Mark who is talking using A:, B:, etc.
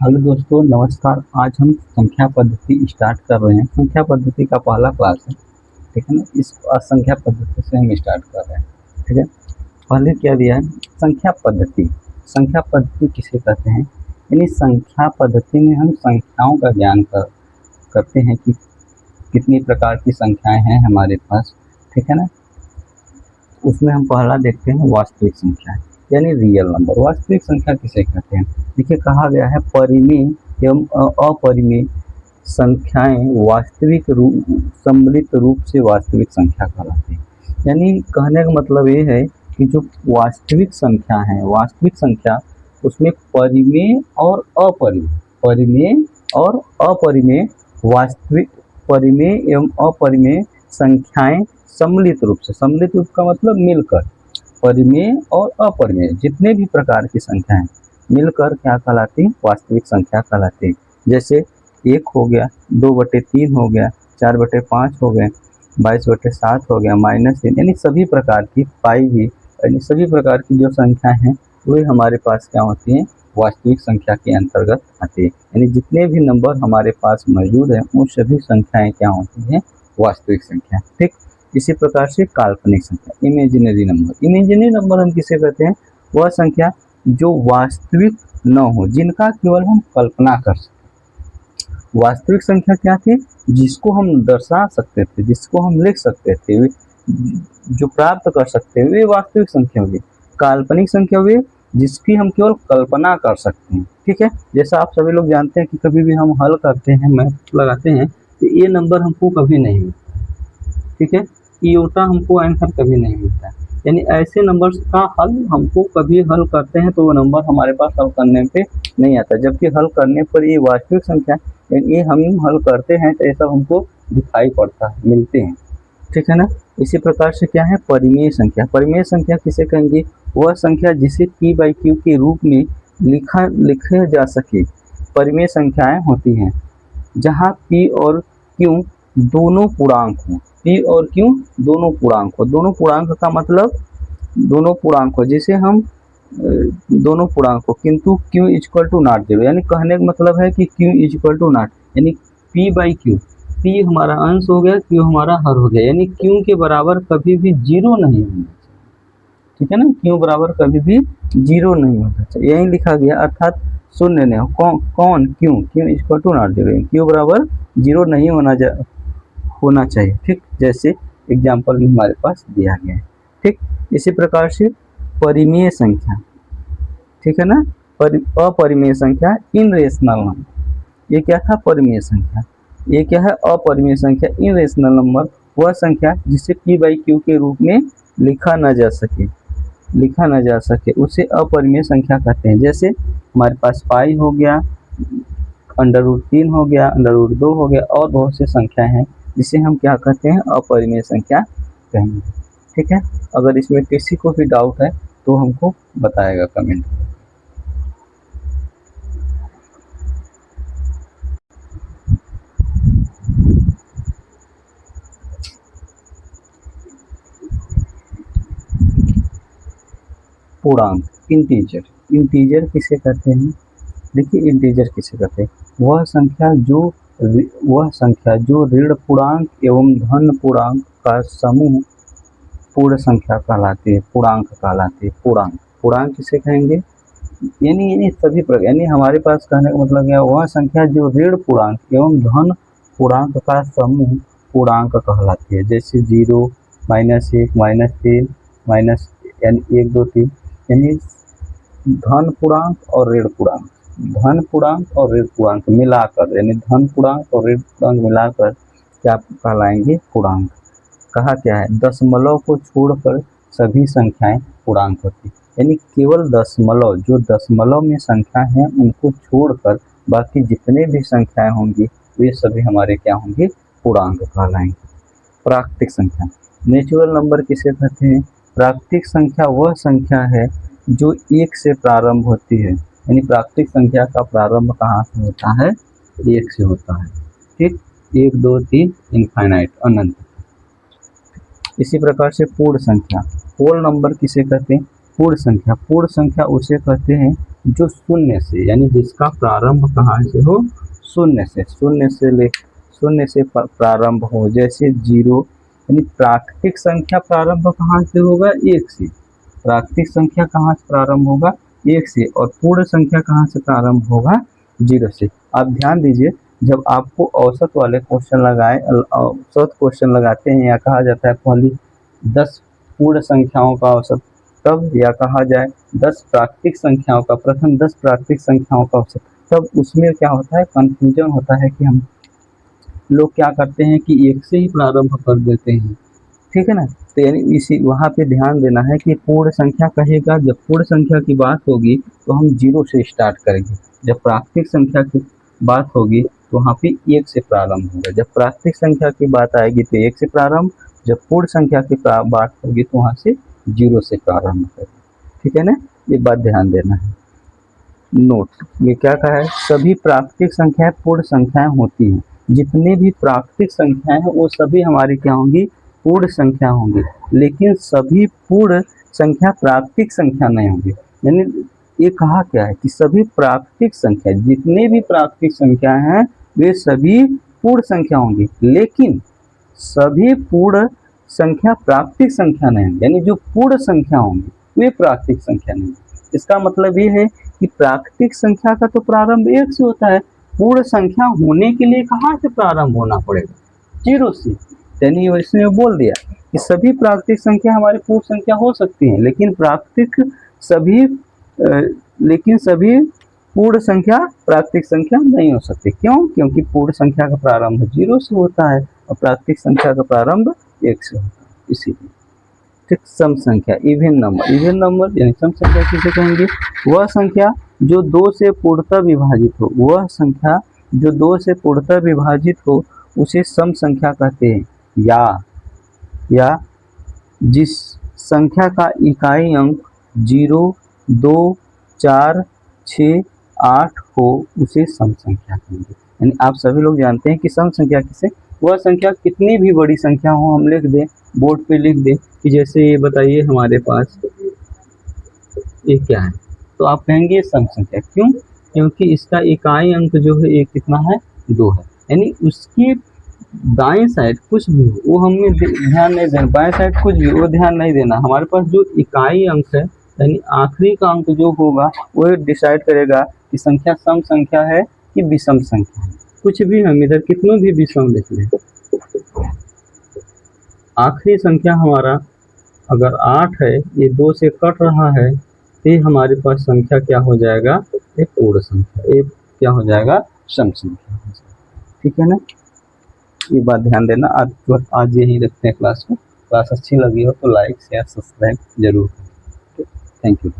A: Hello दोस्तों, नमस्कार। आज हम संख्या पद्धति स्टार्ट कर रहे हैं। संख्या पद्धति का पहला क्लास है, ठीक है ना। इस संख्या पद्धति से हम स्टार्ट कर रहे हैं, ठीक है। पहले क्या दिया है, संख्या पद्धति। संख्या पद्धति किसे कहते हैं, यानी संख्या पद्धति में हम संख्याओं का ज्ञान करते हैं कि कितनी प्रकार की संख्याएं हैं हमारे पास, ठीक है ना। उसमें हम पहला देखते हैं वास्तविक संख्या, यानी रियल नंबर। वास्तविक संख्या किसे कहते हैं, देखिए कहा गया है परिमेय एवं अपरिमेय संख्याएं वास्तविक रूप सम्मिलित रूप से वास्तविक संख्या कहलाती है। यानी कहने का मतलब ये है कि जो वास्तविक संख्या है, वास्तविक संख्या उसमें परिमेय और अपरिमेय, परिमेय और अपरिमेय, वास्तविक परिमेय एवं अपरिमेय संख्याएं सम्मिलित रूप से, सम्मिलित रूप का मतलब मिलकर, परिमेय और अपरिमेय जितने भी प्रकार की संख्याएं मिलकर क्या कहलाती, वास्तविक संख्या कहलाती है। जैसे 1 हो गया, 2/3 हो गया, 4/5 हो गए, 22/7 हो गया, -3, यानी सभी प्रकार की, पाई भी, यानी सभी प्रकार की जो संख्याएं हैं वे हमारे पास क्या होती हैं, वास्तविक संख्या के अंतर्गत आती है। यानी जितने भी नंबर हमारे पास मौजूद हैं वो सभी संख्याएं क्या होती हैं, वास्तविक संख्या, ठीक। इसी प्रकार से काल्पनिक संख्या, इमेजिनरी नंबर। इमेजिनरी नंबर हम किसे कहते हैं, वह संख्या जो वास्तविक न हो, जिनका केवल हम कल्पना कर सकते। वास्तविक संख्या क्या थी, जिसको हम दर्शा सकते थे, जिसको हम लिख सकते थे, जो प्राप्त कर सकते हैं, वे वास्तविक संख्या हुई। काल्पनिक संख्या हुई जिसकी हम केवल कल्पना कर सकते हैं, ठीक है। जैसा आप सभी लोग जानते हैं कि कभी भी हम हल करते हैं, मैथ लगाते हैं, तो ये नंबर हमको कभी नहीं मिलता, ठीक है। इयोटा हमको आंसर कभी नहीं मिलता है। यानी ऐसे नंबर्स का हल हमको कभी हल करते हैं तो वो नंबर हमारे पास हल करने पे नहीं आता, जबकि हल करने पर ये वास्तविक संख्या, ये हम हल करते हैं तो ऐसा हमको दिखाई पड़ता है, मिलते हैं, ठीक है ना। इसी प्रकार से क्या है, परिमेय संख्या। परिमेय संख्या किसे कहेंगे, वह संख्या जिसे p/q के रूप में लिखा जा सके। परिमेय संख्याएं होती हैं जहाँ p और q दोनों पूर्णांक हों, p और q दोनों पूर्णांक हो। दोनों पूर्णांक का मतलब दोनों पूर्णांक हो, जिसे हम दोनों पूर्णांक हो किंतु q = नॉट 0, यानी कहने का मतलब है कि q = नॉट, यानी p/q, p हमारा अंश हो गया, q हमारा हर हो गया, यानी q के बराबर कभी भी 0 नहीं होना चाहिए, ठीक है ना। q बराबर कभी भी 0 नहीं होना चाहिए, यही लिखा गया, अर्थात शून्य नहीं हो। कौन q = नॉट 0, q बराबर 0 नहीं होना चाहिए, ठीक। जैसे एग्जाम्पल में हमारे पास दिया गया है, ठीक। इसी प्रकार से परिमेय संख्या, ठीक है ना। अपरिमेय संख्या, इनरेशनल नंबर। ये क्या था, परिमेय संख्या। ये क्या है, अपरिमेय संख्या, इनरेशनल नंबर, वह संख्या जिसे p/q के रूप में लिखा न जा सके उसे अपरिमेय संख्या कहते हैं। जैसे हमारे पास पाई हो गया, √3 हो गया, √2 हो गया, और बहुत सी संख्या हैं जिसे हम क्या कहते हैं, अपरिमेय संख्या कहेंगे, ठीक है। अगर इसमें किसी को भी डाउट है तो हमको बताएगा कमेंट। पूर्णांक, इंटीजर किसे कहते हैं, देखिए इंटीजर किसे कहते हैं, वह संख्या जो ऋण पूर्णांक एवं धन पूर्णांक का समूह पूर्ण संख्या कहलाती है, पूर्णांक कहलाती है। पूर्णांक किसे कहेंगे, यानी सभी प्रकार, यानी हमारे पास कहने का मतलब क्या, वह संख्या जो ऋण पूर्णांक एवं धन पूर्णांक का समूह पूर्णांक कहलाती है। जैसे 0, -1, -3, यानी 1, 2, 3, यानी धन पूर्णांक और ऋण पूर्णांक, धन पूर्णांक और ऋण पूर्णांक मिलाकर, यानी धन पूर्णांक और ऋण पूर्णांक मिलाकर क्या कहलाएंगे, पूर्णांक। कहा क्या है, दशमलव को छोड़कर सभी संख्याएं पूर्णांक होती, यानी केवल दशमलव, जो दशमलव में संख्या है उनको छोड़कर बाकी जितने भी संख्याएं होंगी वे सभी हमारे क्या होंगे, पूर्णांक कहलाएंगे। प्राकृतिक संख्या, नेचुरल नंबर किसे कहते हैं, प्राकृतिक संख्या वह संख्या है जो 1 से प्रारंभ होती है, यानी प्राकृतिक संख्या का प्रारंभ कहाँ से होता है, 1 से होता है, ठीक। 1, 2, 3, इनफाइनाइट, अनंत। इसी प्रकार से पूर्ण संख्या, होल नंबर किसे कहते हैं, पूर्ण संख्या उसे कहते हैं जो शून्य से, यानी जिसका प्रारंभ कहाँ से हो, शून्य से, शून्य से प्रारंभ हो, जैसे जीरो, यानी प्राकृतिक संख्या प्रारंभ कहाँ से होगा, एक से। प्राकृतिक संख्या कहाँ से प्रारंभ होगा, एक से, और पूर्ण संख्या कहाँ से प्रारंभ होगा, जीरो से। आप ध्यान दीजिए, जब आपको औसत वाले क्वेश्चन औसत क्वेश्चन लगाते हैं, या कहा जाता है पहली 10 पूर्ण संख्याओं का औसत, तब, या कहा जाए 10 प्राकृतिक संख्याओं का, प्रथम 10 प्राकृतिक संख्याओं का औसत, तब उसमें क्या होता है, कंफ्यूजन होता है कि हम लोग क्या करते हैं कि एक से ही प्रारंभ कर देते हैं, ठीक है ना। तो यानी इसी वहाँ पे ध्यान देना है कि पूर्ण संख्या कहेगा, जब पूर्ण संख्या की बात होगी तो हम जीरो से स्टार्ट करेंगे, जब प्राकृतिक संख्या की बात होगी तो वहाँ पे एक से प्रारंभ होगा, जब प्राकृतिक संख्या की बात आएगी तो एक से प्रारंभ, जब पूर्ण संख्या की बात होगी तो वहाँ से जीरो से प्रारंभ करेंगे, ठीक है ना। ये बात ध्यान देना है। नोट, ये क्या कहा है, सभी प्राकृतिक संख्याएं पूर्ण संख्याएं होती हैं, जितनी भी प्राकृतिक संख्याएं हैं वो सभी हमारी क्या होंगी, पूर्ण संख्या होंगी, लेकिन सभी पूर्ण संख्या प्राकृतिक संख्या नहीं होंगी। यानी ये कहा क्या है कि सभी प्राकृतिक संख्या, जितने भी प्राकृतिक संख्या हैं वे सभी पूर्ण संख्या होंगी, लेकिन सभी पूर्ण संख्या प्राकृतिक संख्या नहीं होंगी, यानी जो पूर्ण संख्या होंगी वे प्राकृतिक संख्या नहीं। इसका मतलब ये है कि प्राकृतिक संख्या का तो प्रारंभ एक से होता है, पूर्ण संख्या होने के लिए कहाँ से प्रारंभ होना पड़ेगा, जीरो से। यानी इसने बोल दिया कि सभी प्राकृतिक संख्या हमारी पूर्ण संख्या हो सकती हैं, लेकिन सभी पूर्ण संख्या प्राकृतिक संख्या नहीं हो सकती। क्यों? क्योंकि पूर्ण संख्या का प्रारंभ जीरो से होता है और प्राकृतिक संख्या का प्रारंभ एक से होता है, इसीलिए। ठीक, सम संख्या, इवन नंबर यानी सम संख्या किसे कहेंगे, वह संख्या जो दो से पूर्णतः विभाजित हो, वह संख्या जो दो से पूर्णतः विभाजित हो उसे सम संख्या कहते हैं, या जिस संख्या का इकाई अंक 0, 2, 4, 6, 8 हो उसे सम संख्या कहेंगे। यानी आप सभी लोग जानते हैं कि सम संख्या किसे, वह संख्या कितनी भी बड़ी संख्या हो, हम लिख दें, बोर्ड पे लिख दें कि जैसे ये बताइए हमारे पास ये क्या है, तो आप कहेंगे सम संख्या। क्यों? क्योंकि इसका इकाई अंक जो है ये कितना है, 2 है। यानी उसकी दाएं साइड कुछ भी हो वो हमें ध्यान नहीं देना, बाएं साइड कुछ भी वो ध्यान नहीं देना, हमारे पास जो इकाई अंक है यानी आखिरी का अंक जो होगा वो डिसाइड करेगा कि संख्या सम संख्या है कि विषम संख्या है। कुछ भी हम इधर कितनों भी विषम लिख लें, आखिरी संख्या हमारा अगर 8 है, ये 2 से कट रहा है, तो ये हमारे पास संख्या क्या हो जाएगा, एक पूर्ण संख्या, ये क्या हो जाएगा, सम संख्या हो जाएगा, ठीक है ना। ये बात ध्यान देना। आज यही रखते हैं क्लास को। क्लास अच्छी लगी हो तो लाइक शेयर सब्सक्राइब जरूर करें। Thank you.